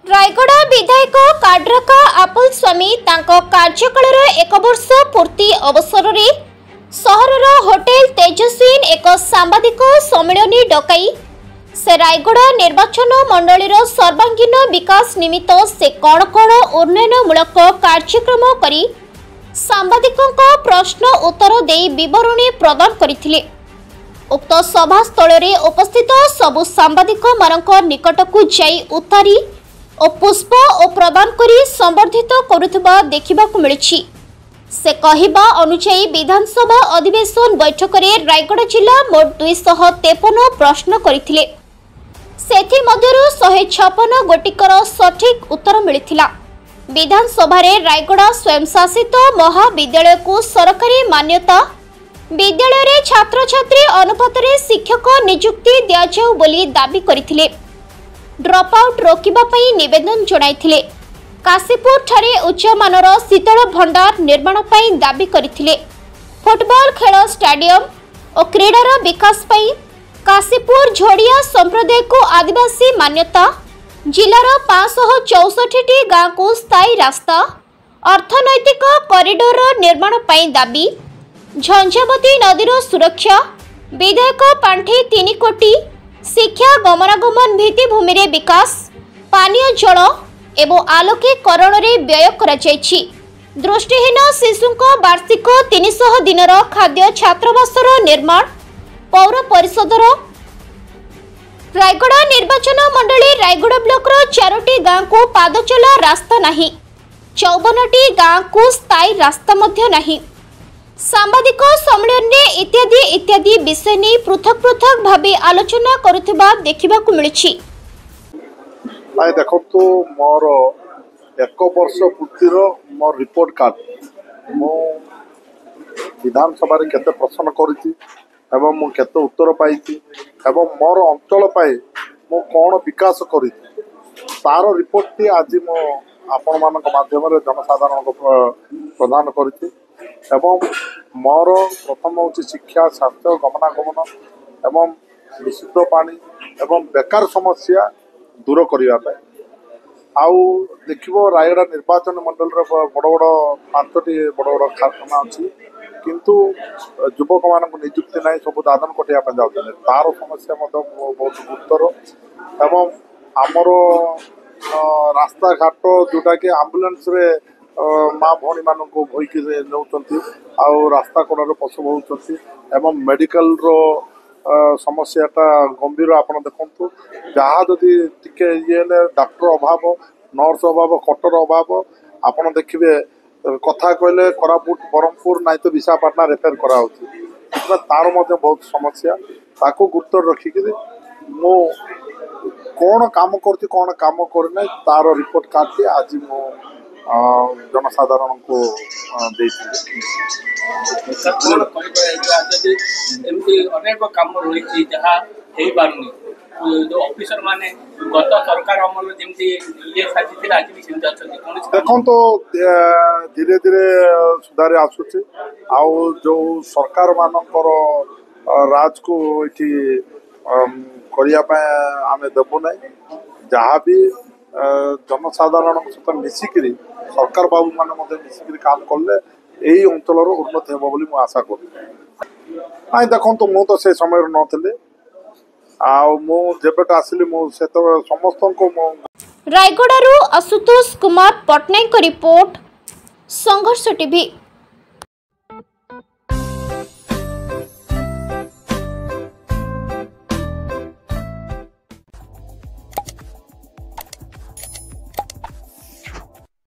रायगड़ा विधायक काड्राका आपुल स्वामी तांको कार्यकाल एक वर्ष पूर्ति अवसर में सहरर होटेल तेजस्वीन एक सांबादिक सम्मेलन डकाई से रायगड़ा निर्वाचन मंडल सर्वांगीन विकास निमित्त से कौन कौन उन्नयनमूलक कार्यक्रम करी सांबादिकों प्रश्न उत्तर दे विवरणी प्रदान करथिले। उक्त सभास्थल में उपस्थित सबु सांबादिक मानक निकटकू जाई उतारी और पुष्प और प्रदान करी संबर्धित करुवा देखा मिली। से कहवा अनुसार विधानसभा अधिवेशन बैठक में रायगड़ा जिला मोट 253 प्रश्न करथिले। सेथि मध्यरु 156 गोटिकर सठिक उत्तर मिलिथिला। विधानसभा रे रायगड़ा स्वयंशासित महाविद्यालय को सरकारी मान्यता, विद्यालय रे छात्र छात्री अनुपात रे शिक्षक नियुक्ति दिया जाऊ बोली दाबी करथिले। ड्रॉप आउट रोकिबा पई निवेदन जणाइथिले। काशीपुर ठारे उच्च मानर शीतल भंडार निर्माण पई दाबी करथिले। फुटबॉल खेल स्टेडियम और क्रीडार विकास पई काशीपुर झोड़िया संप्रदाय को आदिवासी मान्यता, जिलार 564 गाँव को स्थायी रास्ता, अर्थनैतिक कॉरिडोर निर्माण पई दाबी, झंझावती नदीर सुरक्षा, विधायक पांठी 3 कोटी, शिक्षा गमनागमन भित्तिभूमि रे विकास, पानीय जल एवं आलोकीकरण रे व्यय करा जायछि। दृष्टिहीन शिशुंको वार्षिक 300 दिनर खाद्य छात्रावासर निर्माण, पौर परिषदर रायगड़ा निर्वाचन मंडली रायगड़ा ब्लॉक 4टी गाँव को पादचला रास्ता नहीं, 54टी गाँव को स्थायी रास्ता मध्य नहीं। सांबादिक सम्मेलन में इत्यादि इत्यादि विषय नहीं पृथक पृथक भाव आलोचना करुवा देखा मिली। देखो तो मोर 1 वर्ष पूर्तिर मोर रिपोर्ट कार्ड मो विधानसभा केते प्रश्न करी एवं मु केते उत्तर पाई एवं मोर अंचल पाए मु कौन विकास करी तार रिपोर्ट टी आज मो आपण मानक माध्यम जनसाधारण को प्रदान करी एवं मोर प्रथम हूँ शिक्षा, स्वास्थ्य, गमनागमन एवं विशुद्ध पानी एवं बेकार समस्या दूर करने आउ देखो रायगड़ा निर्वाचन मंडल बड़ बड़ 5टी बड़ बड़ कारखाना अच्छी किंतु युवक मान निजुक्ति ना सब दादन कटिया जाते तार समस्या बहुत गुरुतर एवं आमर रास्ता घाट जोटा कि आम्बुलांस रे माँ भौणी मान बोईक नौकरी आउ रास्ता कड़े पशु होती एवं मेडिकल रो समस्याटा गंभीर आप देखु जहाँ जदि टिके ये डॉक्टर अभाव, नर्स अभाव, कटर अभाव आप देखिए कथा कहले कोरापुट, बरहमपुर ना तो विशाखापाटना रेफर करा तार बहुत समस्या ताको गुरुत्व रखिक मो कौन काम करती कौन काम करना तार रिपोर्ट कार्ड आज मो जनसाधारण को अनेक काम रही जो ऑफिसर माने गत सरकार अमल जमी ये साथी आज भी सेमती अच्छा देखो तो धीरे धीरे सुधार आसूची आउ जो सरकार मानकर राज को ये करने आम देवु ना जहाँ भी जनसाधारण सहित मिसिकी सरकार बाबू मैंने मिसिकी काम कले यही अंचल उन्नति हे बोली मुझे आशा कर देखो तो मु तो से समय नी आबेट आसली मुझे समस्त को रायगड़ा आशुतोष कुमार पट्टनायक रिपोर्ट संघर्ष टीवी।